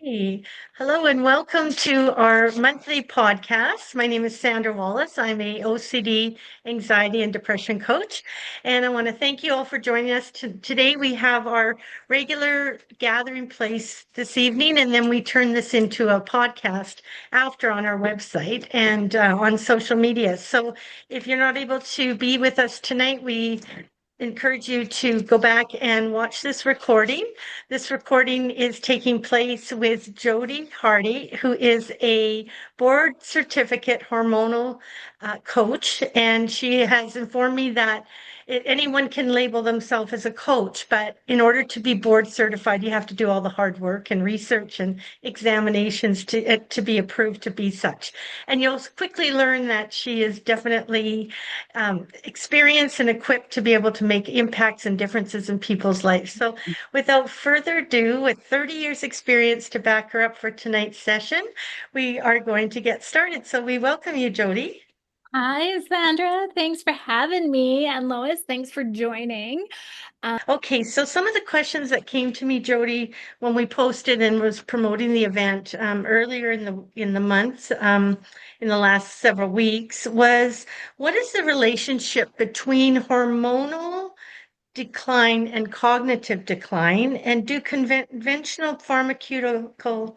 Hey, hello and welcome to our monthly podcast. My name is Sandra Wallace. I'm a OCD, anxiety, and depression coach. And I want to thank you all for joining us. Today we have our regular gathering place this evening, and then we turn this into a podcast after on our website and on social media. So if you're not able to be with us tonight, we encourage you to go back and watch this recording. This recording is taking place with Jodi Hardy, who is a board certificate hormonal coach. And she has informed me that anyone can label themselves as a coach, but in order to be board certified, you have to do all the hard work and research and examinations to be approved to be such. And you'll quickly learn that she is definitely experienced and equipped to be able to make impacts and differences in people's lives. So without further ado, with 30 years experience to back her up for tonight's session, we are going to get started. So we welcome you, Jodi. Hi, Sandra. Thanks for having me. And Lois, thanks for joining. Okay, so some of the questions that came to me, Jodi, when we posted and was promoting the event earlier in the month, in the last several weeks, was what is the relationship between hormonal decline and cognitive decline, and do conventional pharmaceutical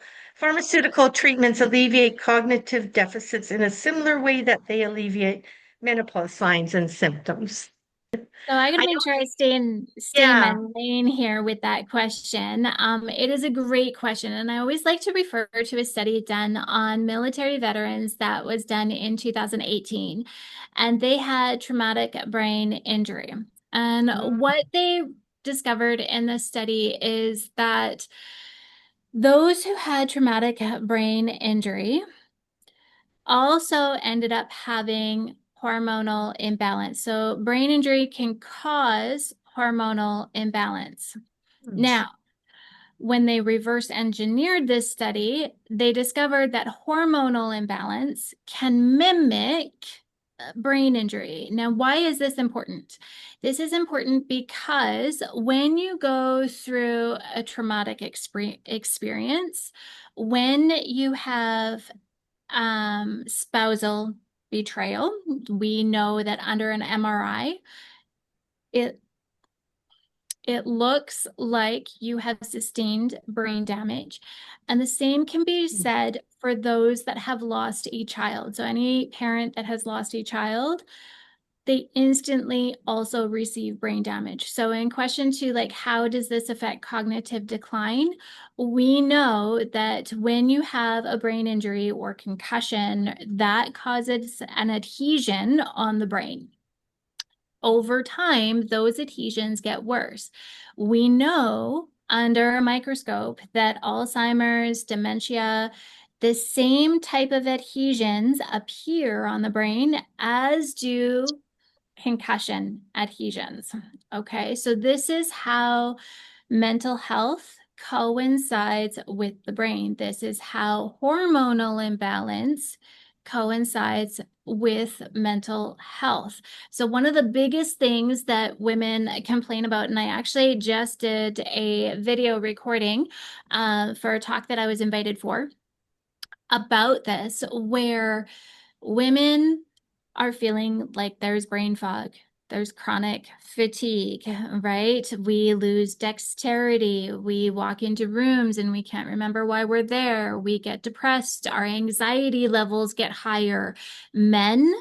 treatments alleviate cognitive deficits in a similar way that they alleviate menopause signs and symptoms? So I got to I make know, sure I stay in my yeah. lane here with that question. It is a great question, and I always like to refer to a study done on military veterans that was done in 2018, and they had traumatic brain injury. And what they discovered in this study is that those who had traumatic brain injury also ended up having hormonal imbalance. So, brain injury can cause hormonal imbalance. Mm. Now, when they reverse engineered this study, they discovered that hormonal imbalance can mimic brain injury. Now, why is this important? This is important because when you go through a traumatic experience, when you have spousal betrayal. We know that under an MRI, it it looks like you have sustained brain damage. And the same can be said for those that have lost a child. So any parent that has lost a child, they instantly also receive brain damage. So in question two, like how does this affect cognitive decline? We know that when you have a brain injury or concussion, that causes an adhesion on the brain. Over time, those adhesions get worse. We know under a microscope that Alzheimer's, dementia, the same type of adhesions appear on the brain as do concussion adhesions. Okay, so this is how mental health coincides with the brain. This is how hormonal imbalance coincides with mental health. So, one of the biggest things that women complain about, and I actually just did a video recording for a talk that I was invited for about this, where women are feeling like there's brain fog, there's chronic fatigue, right? We lose dexterity. We walk into rooms and we can't remember why we're there. We get depressed. Our anxiety levels get higher. Men,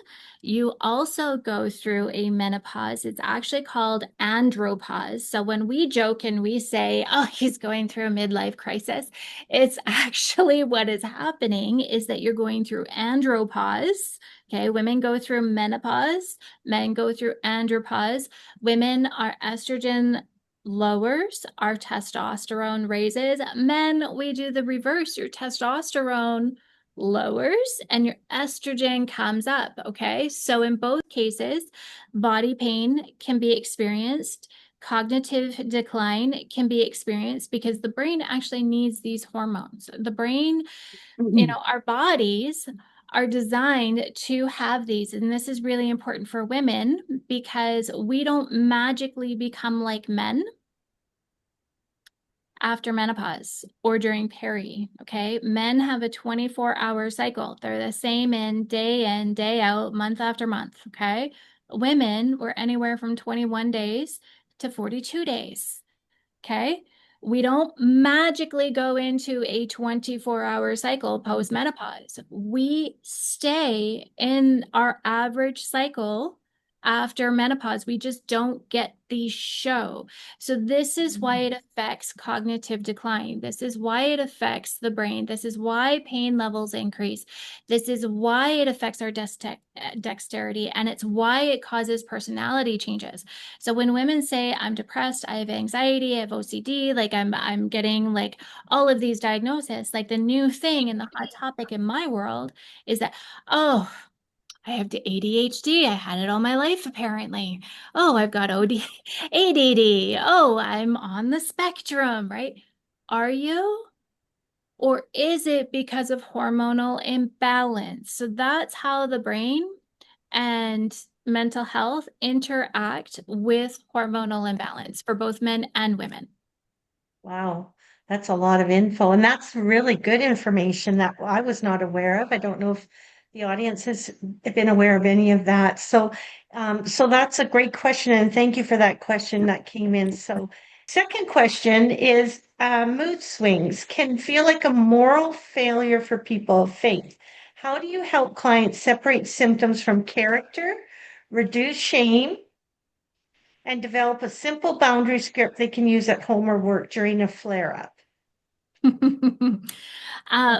you also go through a menopause. It's actually called andropause. So when we joke and we say, oh, he's going through a midlife crisis, it's actually what is happening is that you're going through andropause. Okay, women go through menopause, men go through andropause. Women, our estrogen lowers, our testosterone raises. Men, we do the reverse. Your testosterone lowers and your estrogen comes up. Okay, so in both cases, body pain can be experienced. Cognitive decline can be experienced because the brain actually needs these hormones. The brain, Mhm. our bodies are designed to have these. And this is really important for women because we don't magically become like men after menopause or during peri, okay? Men have a 24-hour cycle. They're the same in, day out, month after month, okay? Women were anywhere from 21 days to 42 days, okay? We don't magically go into a 24-hour cycle post-menopause. We stay in our average cycle after menopause. We just don't get the show. So this is why it affects cognitive decline. This is why it affects the brain. This is why pain levels increase. This is why it affects our dexterity, and it's why it causes personality changes. So when women say, I'm depressed, I have anxiety, I have OCD, like I'm getting like all of these diagnoses, like the new thing and the hot topic in my world is that, oh, I have the ADHD. I had it all my life, apparently. Oh, I've got ADD. Oh, I'm on the spectrum, right? Are you? Or is it because of hormonal imbalance? So that's how the brain and mental health interact with hormonal imbalance for both men and women. Wow, that's a lot of info. And that's really good information that I was not aware of. I don't know if the audience has been aware of any of that. So that's a great question. And thank you for that question that came in. So, second question is mood swings can feel like a moral failure for people of faith. How do you help clients separate symptoms from character, reduce shame, and develop a simple boundary script they can use at home or work during a flare up?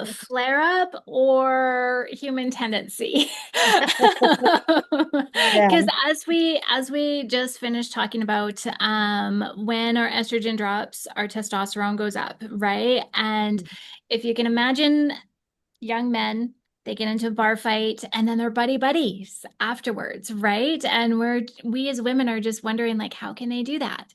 Flare up or human tendency. Yeah. Because as we just finished talking about when our estrogen drops, our testosterone goes up, right? And if you can imagine young men, they get into a bar fight and then they're buddy buddies afterwards, right? And we as women are just wondering, like, how can they do that?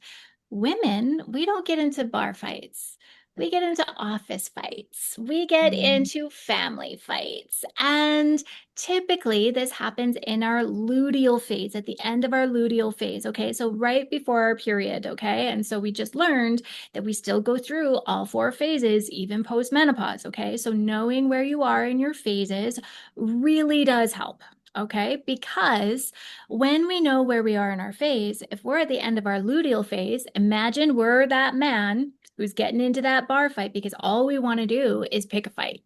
Women, we don't get into bar fights. We get into office fights. We get Mm. into family fights. And typically, this happens in our luteal phase, at the end of our luteal phase. Okay. So, right before our period. Okay. And so, we just learned that we still go through all four phases, even post menopause. Okay. So, knowing where you are in your phases really does help. Okay. Because when we know where we are in our phase, if we're at the end of our luteal phase, imagine we're that man who's getting into that bar fight because all we want to do is pick a fight.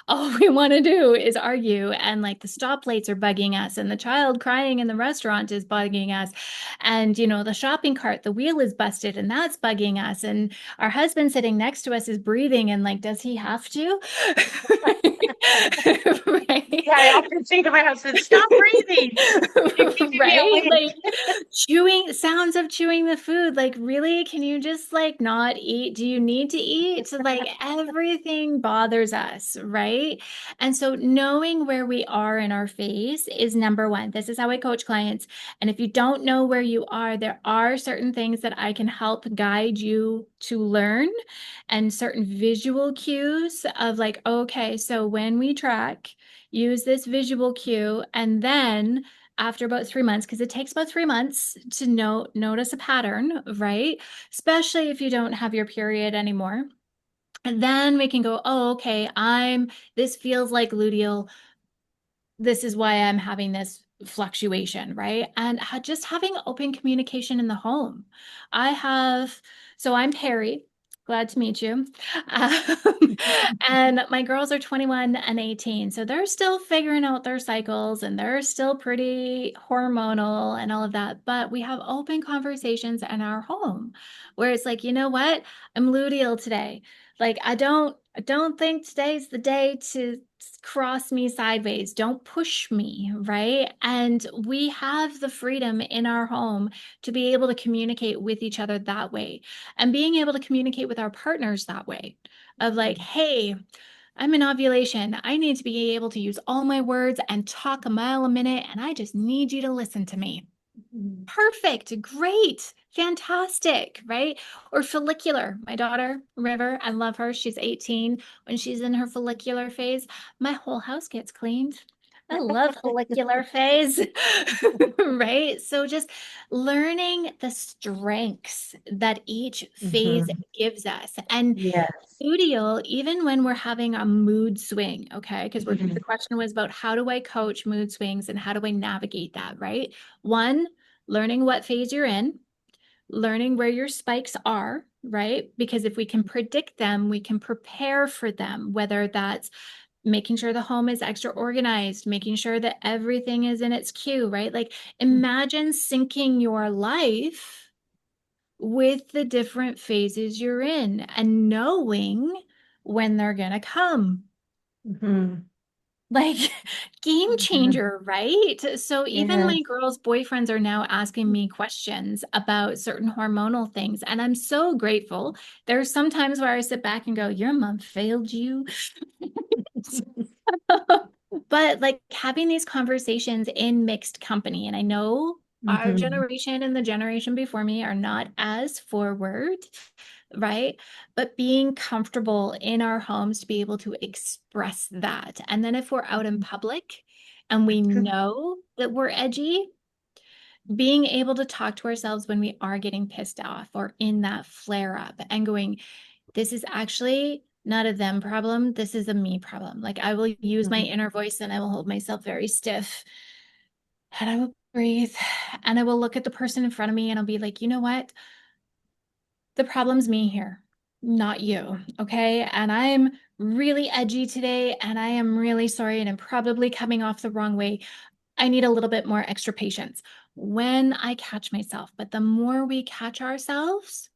All we want to do is argue, and like the stoplights are bugging us, and the child crying in the restaurant is bugging us, and the shopping cart, the wheel is busted, and that's bugging us, and our husband sitting next to us is breathing, and like, does he have to? Right? Yeah, I often say to my husband, stop breathing. You're keeping me Right? awake. Like chewing sounds of chewing the food. Like, really? Can you just like not eat? Do you need to eat? So, like, everything bothers us, right? And so, knowing where we are in our phase is number one. This is how I coach clients. And if you don't know where you are, there are certain things that I can help guide you to learn and certain visual cues of like, okay, so when we track, use this visual cue, and then after about 3 months, because it takes about 3 months to notice a pattern, right? Especially if you don't have your period anymore. And then we can go, oh, okay, this feels like luteal. This is why I'm having this fluctuation, right? And just having open communication in the home. So I'm Perry. Glad to meet you. Um, and my girls are 21 and 18. So they're still figuring out their cycles and they're still pretty hormonal and all of that. But we have open conversations in our home where it's like, you know what? I'm luteal today. Like I don't think today's the day to cross me sideways. Don't push me, right? And we have the freedom in our home to be able to communicate with each other that way and being able to communicate with our partners that way of like, hey, I'm in ovulation. I need to be able to use all my words and talk a mile a minute, and I just need you to listen to me. Perfect. Great. Fantastic. Right. Or follicular. My daughter, River, I love her. She's 18. When she's in her follicular phase, my whole house gets cleaned. I love follicular phase, right? So just learning the strengths that each phase Mhm. gives us. And Yes. luteal, even when we're having a mood swing, okay? Because the Mhm. question was about how do I coach mood swings and how do I navigate that, right? One, learning what phase you're in, learning where your spikes are, right? Because if we can predict them, we can prepare for them, whether that's making sure the home is extra organized, making sure that everything is in its queue, right? Like imagine syncing your life with the different phases you're in and knowing when they're going to come. Mhm. Like game Mhm. changer, right? So even my Yes. girls' boyfriends are now asking me questions about certain hormonal things. And I'm so grateful. There's some times where I sit back and go, your mom failed you. But like having these conversations in mixed company, and I know our Mhm. generation and the generation before me are not as forward, right? But being comfortable in our homes to be able to express that. And then if we're out in public and we know that we're edgy, being able to talk to ourselves when we are getting pissed off or in that flare up and going, this is actually not a them problem. This is a me problem. Like I will use my Mhm. inner voice and I will hold myself very stiff and I will breathe and I will look at the person in front of me and I'll be like, you know what? The problem's me here, not you. Okay. And I'm really edgy today and I am really sorry and I'm probably coming off the wrong way. I need a little bit more extra patience when I catch myself. But the more we catch ourselves,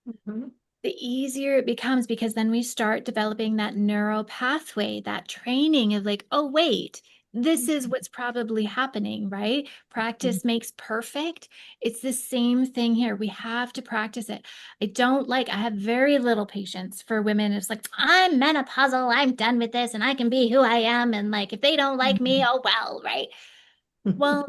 Mhm. the easier it becomes because then we start developing that neural pathway, that training of like, oh, wait, this is what's probably happening, right? Mhm. Practice makes perfect. It's the same thing here. We have to practice it. I have very little patience for women. It's like, I'm menopausal, I'm done with this, and I can be who I am. And like, if they don't like me, oh, well, right? Well,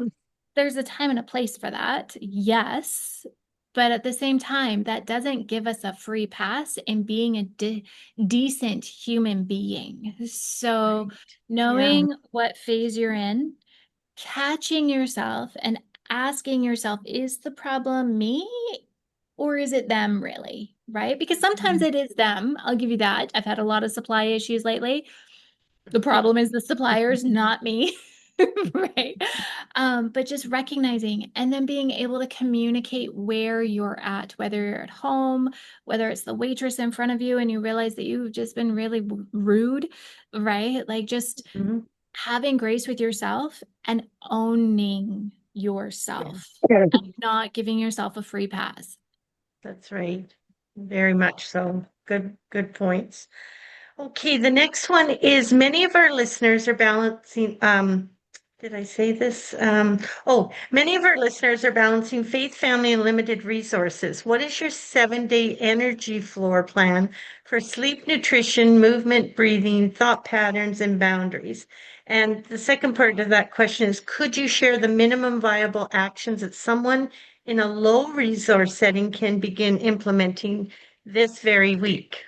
there's a time and a place for that, yes. But at the same time, that doesn't give us a free pass in being a decent human being. So, Right. Yeah. knowing what phase you're in, catching yourself and asking yourself, is the problem me or is it them really? Right? Because sometimes Mhm. it is them. I'll give you that. I've had a lot of supply issues lately. The problem is the suppliers, not me. Right. But just recognizing and then being able to communicate where you're at, whether you're at home, whether it's the waitress in front of you and you realize that you've just been really rude, right? Like just Mhm. having grace with yourself and owning Yeah. yourself and not giving yourself a free pass. That's right. Very much so. Good points. Okay, the next one is many of our listeners are balancing, did I say this? Many of our listeners are balancing faith, family, and limited resources. What is your 7-day energy floor plan for sleep, nutrition, movement, breathing, thought patterns, and boundaries? And the second part of that question is, could you share the minimum viable actions that someone in a low resource setting can begin implementing this very week?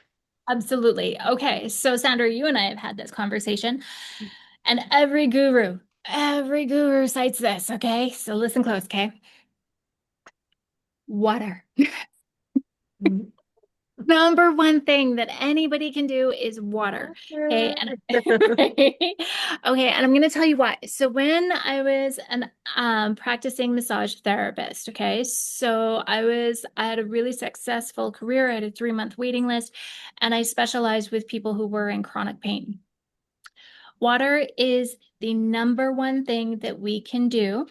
Absolutely. Okay. So, Sandra, you and I have had this conversation, and every guru cites this. Okay. So, listen close. Okay. Water. Mhm. Number one thing that anybody can do is water. Okay. And okay, and I'm gonna tell you why. So when I was an practicing massage therapist, okay, so I had a really successful career. I had a 3-month waiting list, and I specialized with people who were in chronic pain. Water is the number one thing that we can do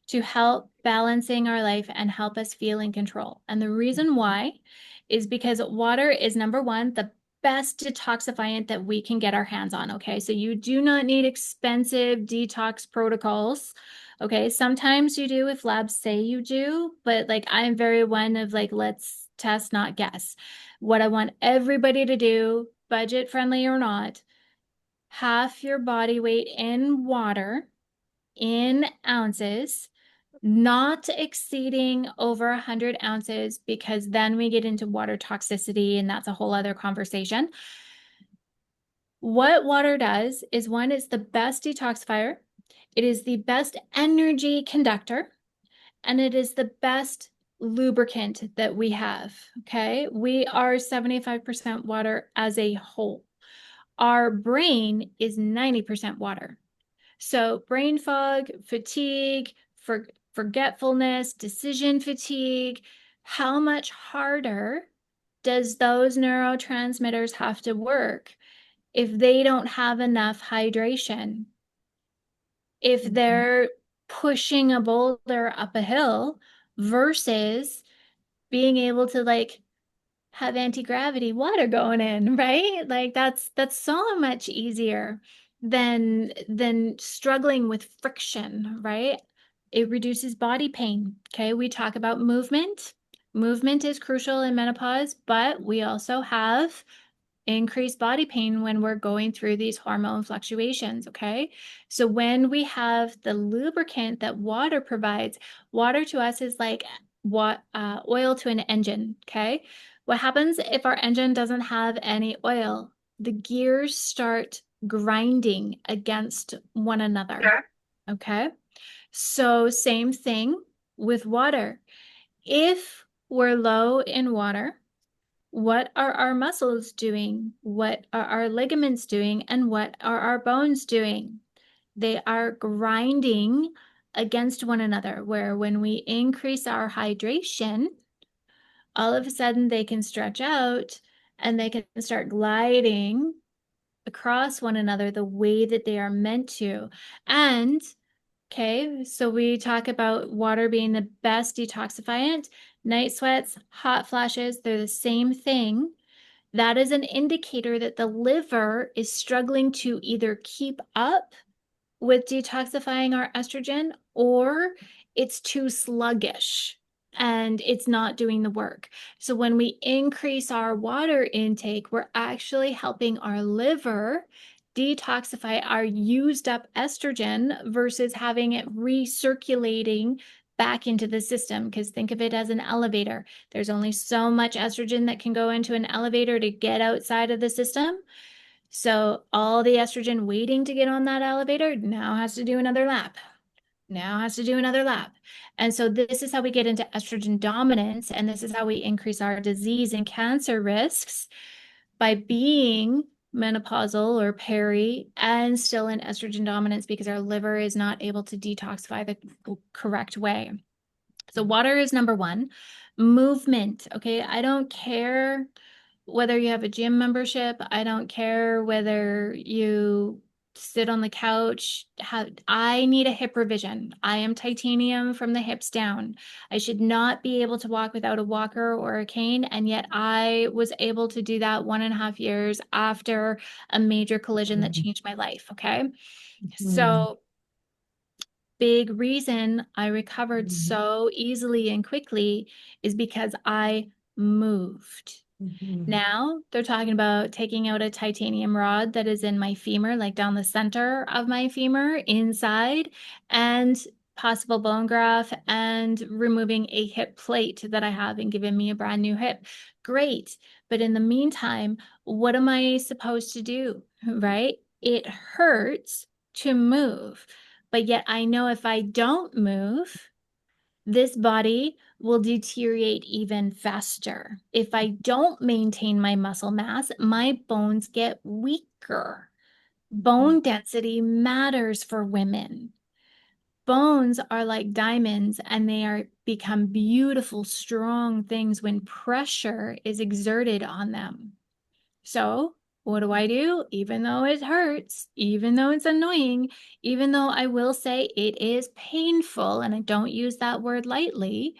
to help balancing our life and help us feel in control. And the reason why is because water is number one, the best detoxifiant that we can get our hands on. Okay. So you do not need expensive detox protocols. Okay. Sometimes you do if labs say you do, but like I'm very one of like, let's test, not guess. What I want everybody to do, budget friendly or not, half your body weight in water in ounces, not exceeding over 100 ounces, because then we get into water toxicity, and that's a whole other conversation. What water does is one, it's the best detoxifier, it is the best energy conductor, and it is the best lubricant that we have. Okay. We are 75% water as a whole. Our brain is 90% water. So, brain fog, fatigue, forgetfulness, decision fatigue, how much harder does those neurotransmitters have to work if they don't have enough hydration? If they're pushing a boulder up a hill versus being able to like have anti-gravity water going in, right? Like that's so much easier than struggling with friction, right? It reduces body pain. Okay, we talk about movement. Movement is crucial in menopause, but we also have increased body pain when we're going through these hormone fluctuations. Okay. So when we have the lubricant that water provides, water to us is like what oil to an engine. Okay. What happens if our engine doesn't have any oil? The gears start grinding against one another. Okay. So same thing with water. If we're low in water, what are our muscles doing? What are our ligaments doing? And what are our bones doing? They are grinding against one another, where when we increase our hydration, all of a sudden they can stretch out and they can start gliding across one another the way that they are meant to. And okay, so we talk about water being the best detoxifiant. Night sweats, hot flashes, they're the same thing. That is an indicator that the liver is struggling to either keep up with detoxifying our estrogen or it's too sluggish and it's not doing the work. So when we increase our water intake, we're actually helping our liver detoxify our used up estrogen versus having it recirculating back into the system. Because think of it as an elevator. There's only so much estrogen that can go into an elevator to get outside of the system. So all the estrogen waiting to get on that elevator now has to do another lap. Now has to do another lap. And so this is how we get into estrogen dominance. And this is how we increase our disease and cancer risks by being menopausal or peri and still in estrogen dominance because our liver is not able to detoxify the correct way. So water is number one. Movement. Okay. I don't care whether you have a gym membership. I don't care whether you sit on the couch. I need a hip revision. I am titanium from the hips down. I should not be able to walk without a walker or a cane. And yet I was able to do that 1.5 years after a major collision that changed my life. Okay. So big reason I recovered so easily and quickly is because I moved. Now they're talking about taking out a titanium rod that is in my femur, like down the center of my femur inside, and possible bone graft and removing a hip plate that I have and giving me a brand new hip. Great. But in the meantime, what am I supposed to do? Right? It hurts to move. But yet I know if I don't move, this body will deteriorate even faster. If I don't maintain my muscle mass, my bones get weaker. Bone density matters for women. Bones are like diamonds and they are become beautiful, strong things when pressure is exerted on them. So, what do? Even though it hurts, even though it's annoying, even though I will say it is painful, and I don't use that word lightly,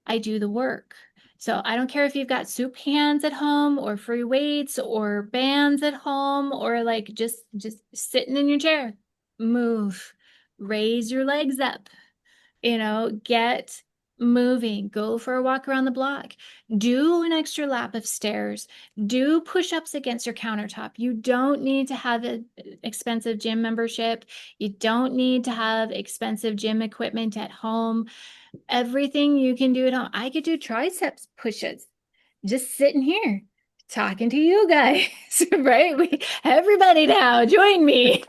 I do the work. So I don't care if you've got soup hands at home or free weights or bands at home or like just sitting in your chair. Move. Raise your legs up. Get moving. Go for a walk around the block. Do an extra lap of stairs. Do push-ups against your countertop. You don't need to have an expensive gym membership. You don't need to have expensive gym equipment at home. Everything you can do at home. I could do triceps pushes just sitting here talking to you guys, right? Everybody now, join me.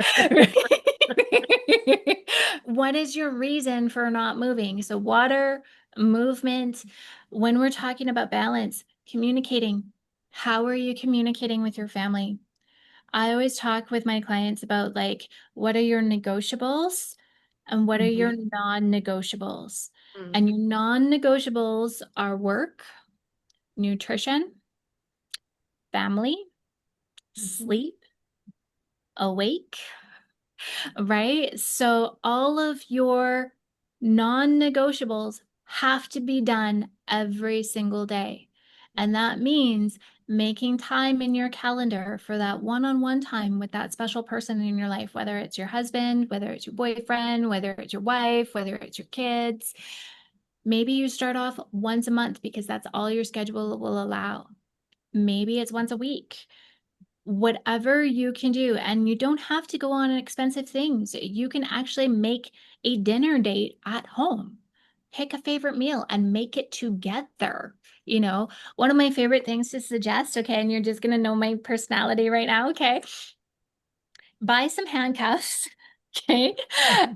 What is your reason for not moving? So water, movement, when we're talking about balance, communicating, how are you communicating with your family? I always talk with my clients about like, what are your negotiables and what are your Mhm. non-negotiables? Mm. And your non-negotiables are work, nutrition, family, Mhm. sleep, awake, right? So all of your non-negotiables have to be done every single day. And that means making time in your calendar for that one-on-one time with that special person in your life, whether it's your husband, whether it's your boyfriend, whether it's your wife, whether it's your kids. Maybe you start off once a month because that's all your schedule will allow. Maybe it's once a week, whatever you can do. And you don't have to go on expensive things. You can actually make a dinner date at home. Pick a favorite meal and make it together. You know, one of my favorite things to suggest, okay, and you're just going to know my personality right now, okay? Buy some handcuffs, okay?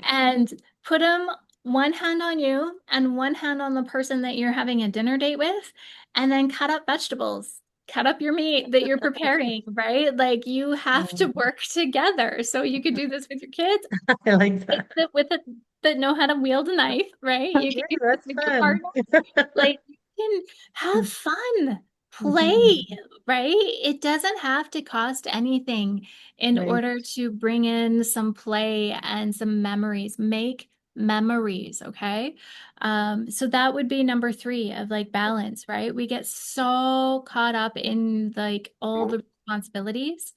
And put them one hand on you and one hand on the person that you're having a dinner date with, and then cut up vegetables. Cut up your meat that you're preparing, right? Like you have to Mm. work together. So you could do this with your kids, I like that. with it that know how to wield a knife, right? You can Okay, do this that's with your fun. partner. Like you can have fun, play, Mhm. right? It doesn't have to cost anything in Right. order to bring in some play and some memories. Make memories, okay? So that would be number three of like balance, right? We get so caught up in like all the responsibilities.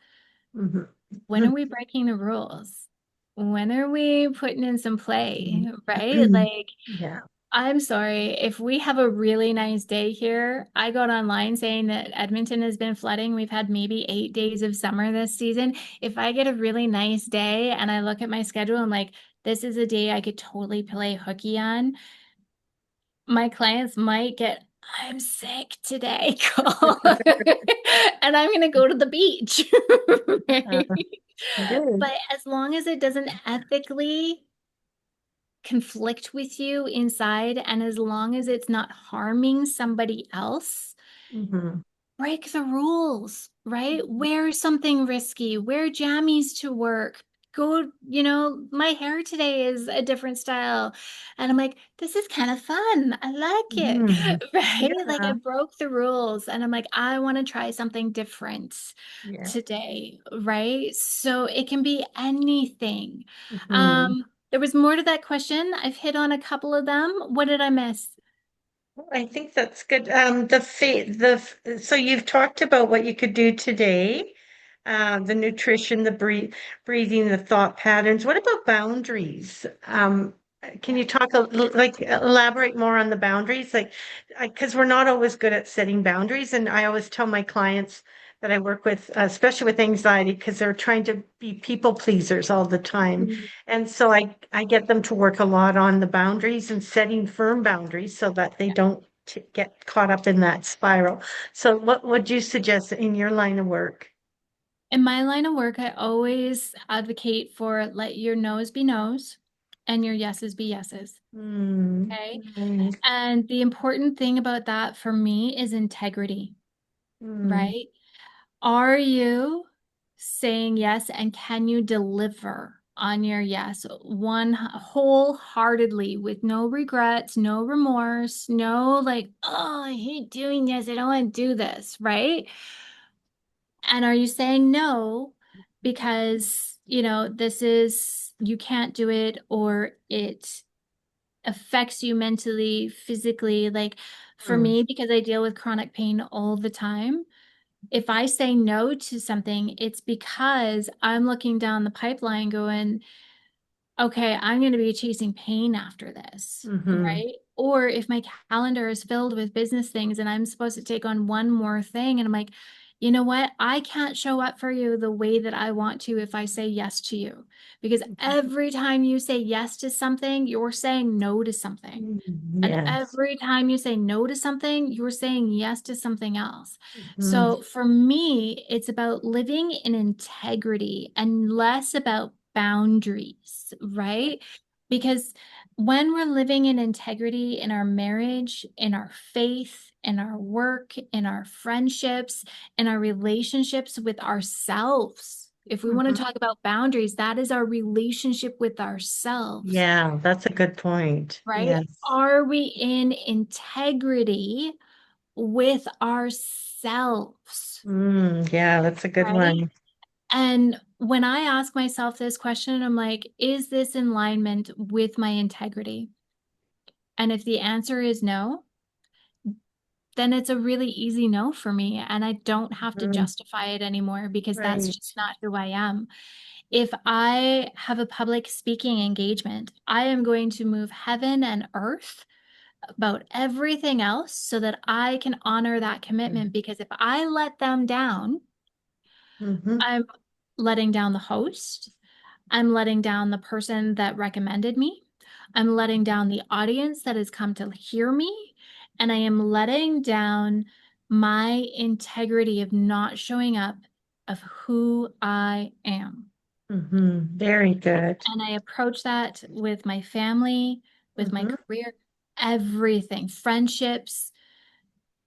Mhm. When are we breaking the rules? When are we putting in some play, right? Like Yeah. I'm sorry, if we have a really nice day here, I got online saying that Edmonton has been flooding. We've had maybe 8 days of summer this season. If I get a really nice day and I look at my schedule, I'm like, this is a day I could totally play hooky on. My clients might get, I'm sick today, call. And I'm going to go to the beach. Uh, Right? Good. But as long as it doesn't ethically conflict with you inside, and as long as it's not harming somebody else, Mhm. break the rules, right? Wear something risky, wear jammies to work. Go, my hair today is a different style. And I'm like, this is kind of fun. I like Mhm. it, right? Like I Yeah. broke the rules and I'm like, I want to try something different Yeah. today, right? So it can be anything. Mhm. There was more to that question. I've hit on a couple of them. What did I miss? I think that's good. So you've talked about what you could do today, the nutrition, breathing, the thought patterns. What about boundaries? Can you talk like elaborate more on the boundaries? Like, because we're not always good at setting boundaries, and I always tell my clients that I work with, especially with anxiety, because they're trying to be people pleasers all the time. And so I get them to work a lot on the boundaries and setting firm boundaries so that they don't get caught up in that spiral. So what would you suggest in your line of work? In my line of work, I always advocate for let your no's be no's and your yeses be yeses. Hmm. Okay. Nice. And the important thing about that for me is integrity, Hmm. right? Are you saying yes and can you deliver on your yes one wholeheartedly with no regrets, no remorse, no like, oh, I hate doing this. I don't want to do this, right? And are you saying no because, you can't do it or it affects you mentally, physically? Like for Hmm. me, because I deal with chronic pain all the time, if I say no to something, it's because I'm looking down the pipeline going, okay, I'm going to be chasing pain after this, Hmm. right? Or if my calendar is filled with business things and I'm supposed to take on one more thing, and I'm like, you know what? I can't show up for you the way that I want to if I say yes to you. Because every time you say yes to something, you're saying no to something. Mm, And yes. every time you say no to something, you're saying yes to something else. Mhm. So for me, it's about living in integrity and less about boundaries, right? Because when we're living in integrity in our marriage, in our faith, in our work, in our friendships, in our relationships with ourselves, if we want to Mhm. talk about boundaries, that is our relationship with ourselves, Yeah, that's a good point. right? Yes. Are we in integrity with ourselves, Yeah, that's a good right? one. And when I ask myself this question, I'm like, is this in alignment with my integrity? And if the answer is no, then it's a really easy no for me. And I don't have to Mhm. justify it anymore because that's Right. just not who I am. If I have a public speaking engagement, I am going to move heaven and earth about everything else so that I can honor that commitment. Because if I let them down, Mm-hmm. I'm letting down the host. I'm letting down the person that recommended me. I'm letting down the audience that has come to hear me. And I am letting down my integrity of not showing up of who I am. Very good. And I approach that with my family, with my Mm-hmm. career, everything, friendships.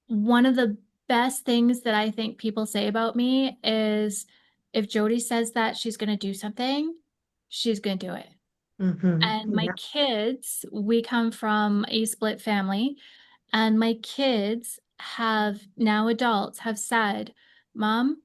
One of the best things that I think people say about me is if Jodi says that she's going to do something, she's going to do it. And my Yeah. kids, we come from a split family, and my kids have now adults have said, Mom,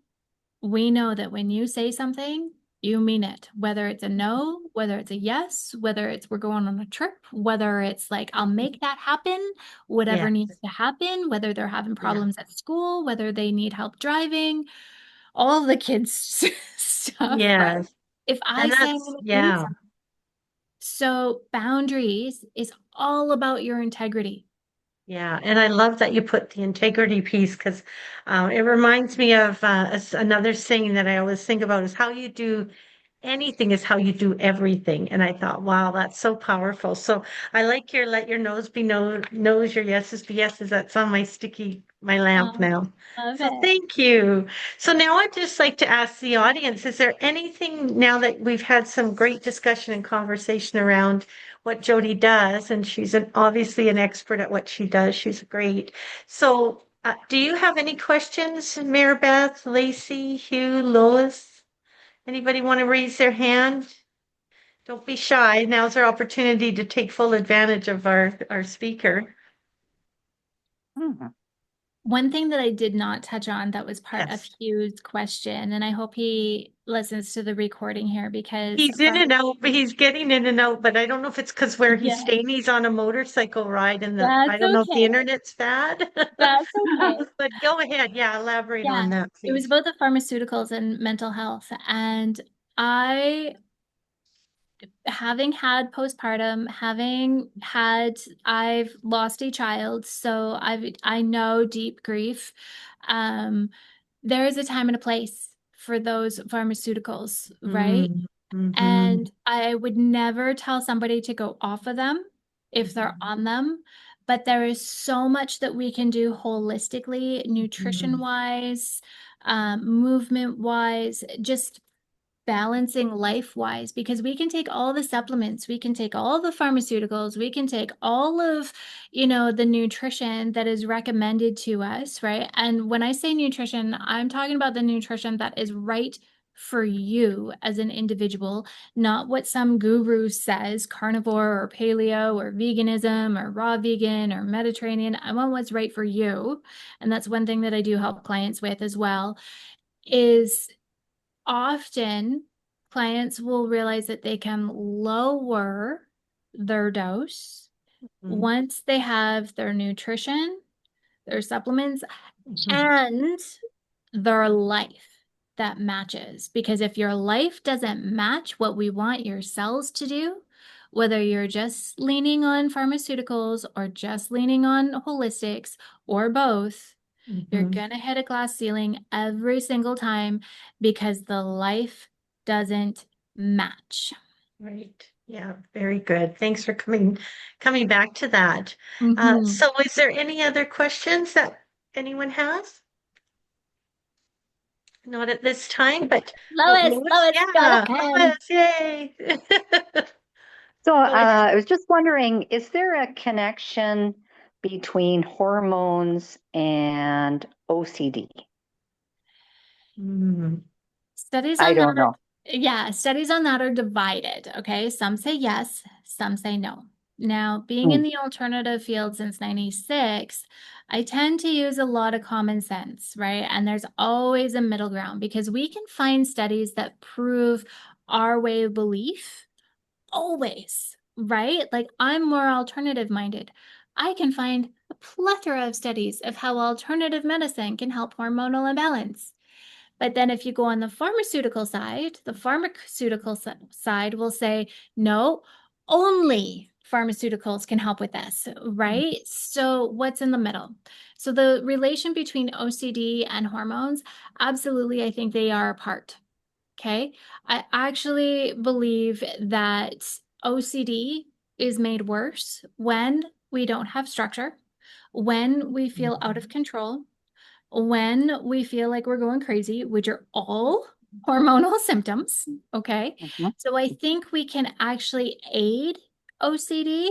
we know that when you say something, you mean it, whether it's a no, whether it's a yes, whether it's we're going on a trip, whether it's like, I'll make that happen, whatever Yes. needs to happen, whether they're having Yeah. problems at school, whether they need help driving, all the kids' stuff, right? Yes. If I And say I'm that's, going to do yeah. something, so boundaries is all about your integrity. Yeah, and I love that you put the integrity piece because it reminds me of another saying that I always think about is how you do anything is how you do everything. And I thought, wow, that's so powerful. So I like your let your nose be no nose, your yeses be yeses. That's on my lamp Um, now. love So it. thank you. So now I'd just like to ask the audience, is there anything now that we've had some great discussion and conversation around what Jodi does, and she's obviously an expert at what she does. She's great. So do you have any questions, Maribeth, Lacey, Hugh, Lois? Anybody want to raise their hand? Don't be shy. Now's our opportunity to take full advantage of our speaker. One thing that I did not touch on that was part of Yes. Hugh's question, and I hope he listens to the recording here because He's in and out, but he's getting in and out, but I don't know if it's because where he's yeah, staying, he's on a motorcycle ride and I that's don't know if the okay. internet's bad. That's okay. But go ahead. Yeah, elaborate Yeah, on that, it was please. about the pharmaceuticals and mental health. And I, having had postpartum, I've lost a child, so I know deep grief. Um, there is a time and a place for those pharmaceuticals, right? Mm, mm-hmm, And I would never tell somebody to go off of them if they're on them. But there is so much that we can do holistically, nutrition mm-hmm, wise, movement wise, just balancing life wise, because we can take all the supplements, we can take all the pharmaceuticals, we can take all of, the nutrition that is recommended to us, right? And when I say nutrition, I'm talking about the nutrition that is right for you as an individual, not what some guru says, carnivore or paleo or veganism or raw vegan or Mediterranean. I want what's right for you. And that's one thing that I do help clients with as well, is often clients will realize that they can lower their dose mm-hmm, once they have their nutrition, their supplements, mm-hmm. and their life that matches. Because if your life doesn't match what we want your cells to do, whether you're just leaning on pharmaceuticals or just leaning on holistics or both, You're Mhm. going to hit a glass ceiling every single time because the life doesn't match. Right. Yeah, very good. Thanks for coming back to that. Mhm. So is there any other questions that anyone has? Not at this time, but oh, Lois, Lois, Lois, go yeah, ahead. Lois, yay. So Go ahead. I was just wondering, is there a connection between hormones and OCD? Mm, Studies I on that don't are, know. yeah, studies on that are divided. Okay. Some say yes, some say no. Now, being in Hmm. the alternative field since 96, I tend to use a lot of common sense, right? And there's always a middle ground because we can find studies that prove our way of belief always, right? Like I'm more alternative minded. I can find a plethora of studies of how alternative medicine can help hormonal imbalance. But then if you go on the pharmaceutical side, the pharmaceutical side will say, no, only pharmaceuticals can help with this, right? So what's in the middle? So the relation between OCD and hormones, absolutely, I think they are apart. Okay. I actually believe that OCD is made worse when we don't have structure, when we feel out of control, when we feel like we're going crazy, which are all hormonal symptoms. Okay. Mhm. So I think we can actually aid OCD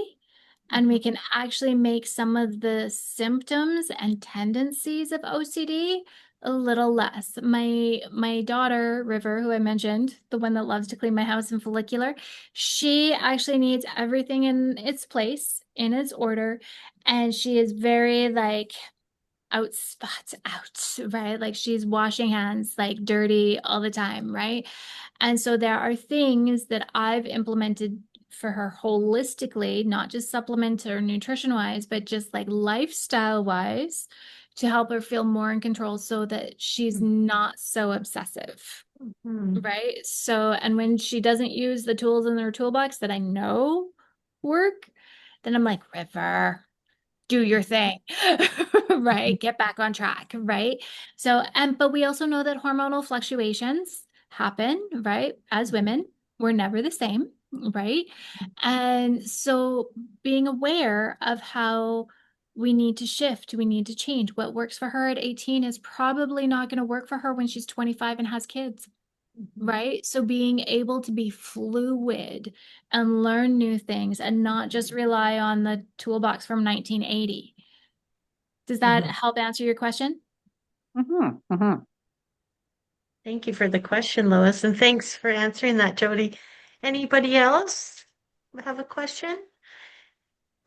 and we can actually make some of the symptoms and tendencies of OCD a little less. My daughter, River, who I mentioned, the one that loves to clean my house in follicular, she actually needs everything in its place, in its order, and she is very like out spots out, right? Like she's washing hands like dirty all the time, right? And so there are things that I've implemented for her holistically, not just supplement or nutrition wise, but just like lifestyle wise to help her feel more in control so that she's not so obsessive. Mhm. Right. So, and when she doesn't use the tools in her toolbox that I know work, then I'm like, River, do your thing, right? Get back on track, right? So, and but we also know that hormonal fluctuations happen, right? As women, we're never the same, right? And so being aware of how we need to shift, we need to change. What works for her at 18 is probably not going to work for her when she's 25 and has kids. Right. So being able to be fluid and learn new things and not just rely on the toolbox from 1980. Does that Mhm. help answer your question? Hmm. Hmm. Thank you for the question, Lois, and thanks for answering that, Jody. Anybody else have a question?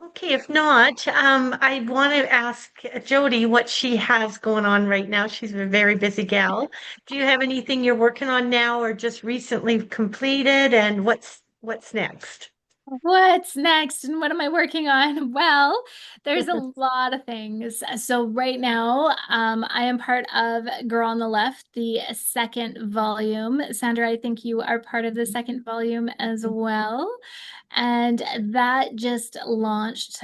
Okay, if not, I want to ask Jody what she has going on right now. She's a very busy gal. Do you have anything you're working on now or just recently completed, and what's next? What's next and what am I working on? Well, there's a lot of things. So right now, I am part of Girl on the Left, the second volume. Sandra, I think you are part of the second volume as well. And that just launched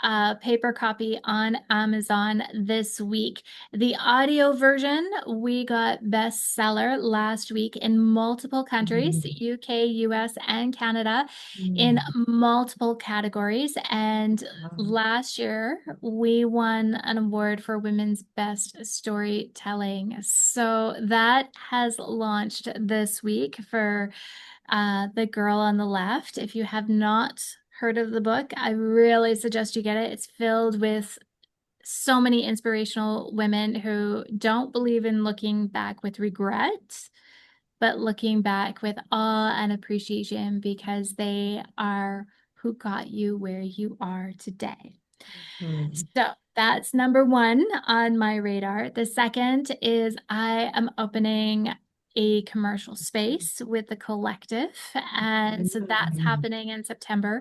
a paper copy on Amazon this week. The audio version, we got bestseller last week in multiple countries, UK, US, and Canada in multiple categories. And last year, we won an award for Women's Best Storytelling. So that has launched this week for The Girl on the Left. If you have not heard of the book, I really suggest you get it. It's filled with so many inspirational women who don't believe in looking back with regret, but looking back with awe and appreciation because they are who got you where you are today. Mhm. So that's number one on my radar. The second is I am opening a commercial space with the collective. And so that's happening in September.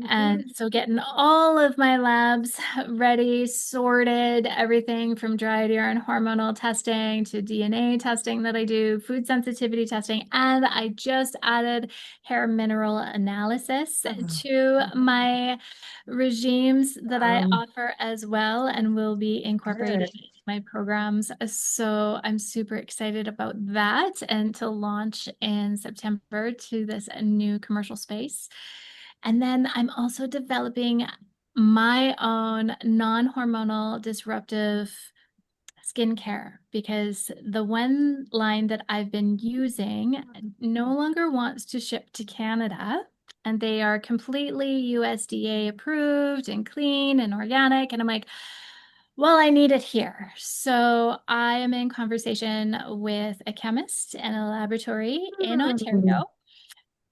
And so getting all of my labs ready, sorted, everything from dried urine hormonal testing to DNA testing that I do, food sensitivity testing, and I just added hair mineral analysis to my regimes that I Um, offer as well and will be incorporating good. into my programs. So I'm super excited about that and to launch in September to this new commercial space. And then I'm also developing my own non-hormonal disruptive skincare because the one line that I've been using no longer wants to ship to Canada. And they are completely USDA approved and clean and organic. And I'm like, well, I need it here. So I am in conversation with a chemist and a laboratory in Ontario.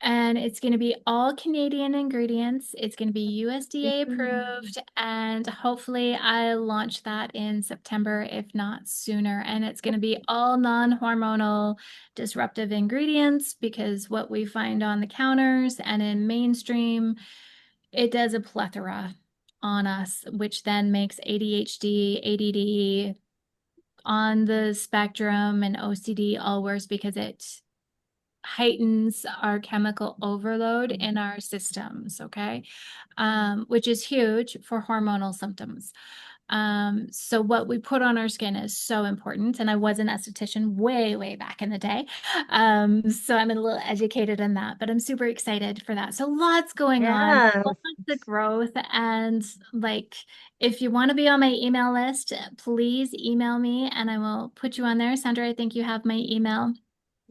And it's going to be all Canadian ingredients. It's going to be USDA approved. And hopefully I launch that in September, if not sooner. And it's going to be all non-hormonal disruptive ingredients because what we find on the counters and in mainstream, it does a plethora on us, which then makes ADHD, ADD, on the spectrum, and OCD all worse because it heightens our chemical overload in our systems, okay? Which is huge for hormonal symptoms. So what we put on our skin is so important. And I was an esthetician way, way back in the day. So I'm a little educated in that, but I'm super excited for that. So lots going on, Yeah. lots of growth. And like, if you want to be on my email list, please email me and I will put you on there. Sandra, I think you have my email.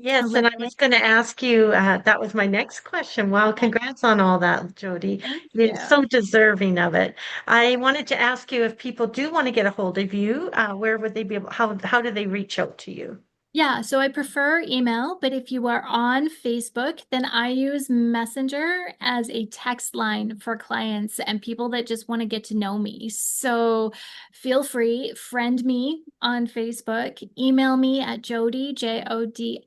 Yes, and I was going to ask you, that was my next question. Wow, congrats on all that, Jodi. Thank You're you. so deserving of it. I wanted to ask you if people do want to get a hold of you, where would they be able, how do they reach out to you? Yeah, so I prefer email, but if you are on Facebook, then I use Messenger as a text line for clients and people that just want to get to know me. So feel free, friend me on Facebook, email me at Jodi, Jodi,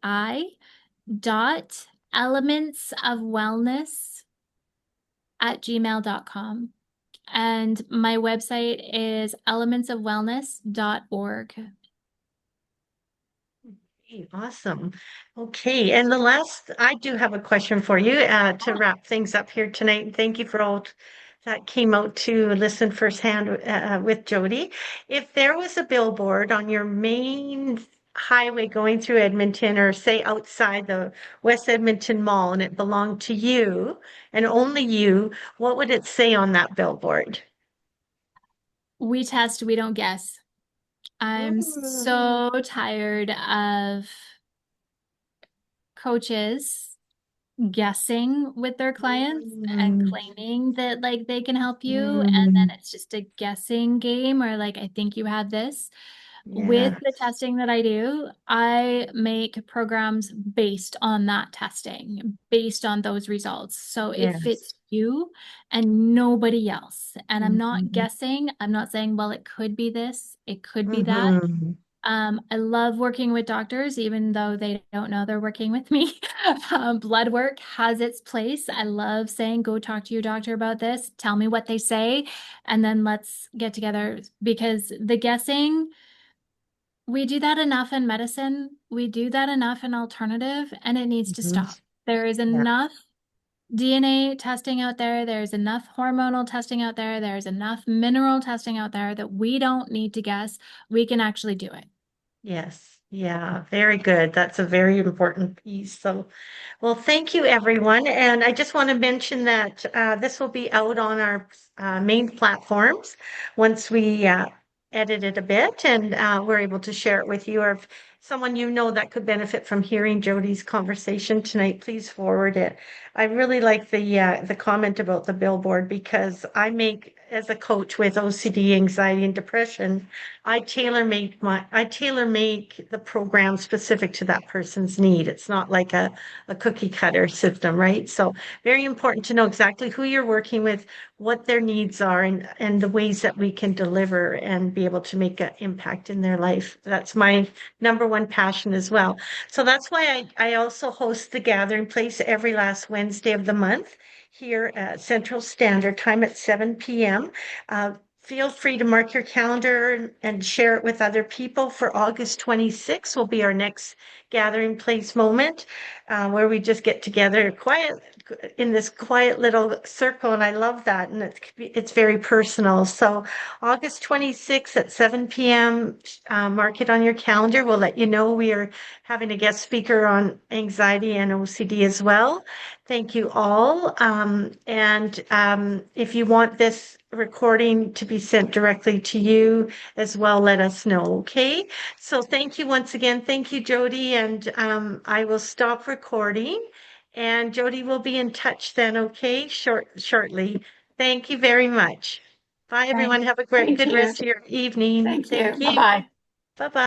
dot elementsofwellness at gmail.com. And my website is elementsofwellness.org. Hey, awesome. Okay, and the last, I do have a question for you to wrap things up here tonight. Thank you for all that came out to listen firsthand with Jodi. If there was a billboard on your main highway going through Edmonton, or say outside the West Edmonton Mall, and it belonged to you and only you, what would it say on that billboard? We test, we don't guess. I'm so tired of coaches guessing with their clients and claiming that like they can help you, and then it's just a guessing game, or like, I think you have this. With the testing that I do, I make programs based on that testing, based on those results. So it fits you and nobody else. And I'm not guessing. I'm not saying, well, it could be this, it could be that. I love working with doctors, even though they don't know they're working with me. Blood work has its place. I love saying, go talk to your doctor about this. Tell me what they say, and then let's get together, because the guessing, we do that enough in medicine. We do that enough in alternative, and it needs to stop. There is enough DNA testing out there. There's enough hormonal testing out there. There's enough mineral testing out there that we don't need to guess. We can actually do it. Yes. Yeah, very good. That's a very important piece. So, well, thank you, everyone. And I just want to mention that this will be out on our main platforms once we edit it a bit, and we're able to share it with you. Or if someone you know that could benefit from hearing Jodi's conversation tonight, please forward it. I really like the comment about the billboard, because I make, as a coach with OCD, anxiety, and depression, I tailor make the program specific to that person's need. It's not like a cookie cutter system, right? So very important to know exactly who you're working with, what their needs are, and the ways that we can deliver and be able to make an impact in their life. That's my number one passion as well. So that's why I also host the Gathering Place every last Wednesday of the month here at Central Standard Time at 7 p.m. feel free to mark your calendar and share it with other people. For August 26th will be our next gathering place moment, where we just get together in this quiet little circle, and I love that, and it's very personal. So August 26th at 7 p.m., mark it on your calendar. We'll let you know we are having a guest speaker on anxiety and OCD as well. Thank you all. And if you want this recording to be sent directly to you as well, let us know, okay? So thank you once again. Thank you, Jodi. And I will stop recording. And Jodi will be in touch then, okay? Shortly. Thank you very much. Bye, everyone. Have a good rest of your evening. Thank you. Thank you. Bye-bye. Bye-bye.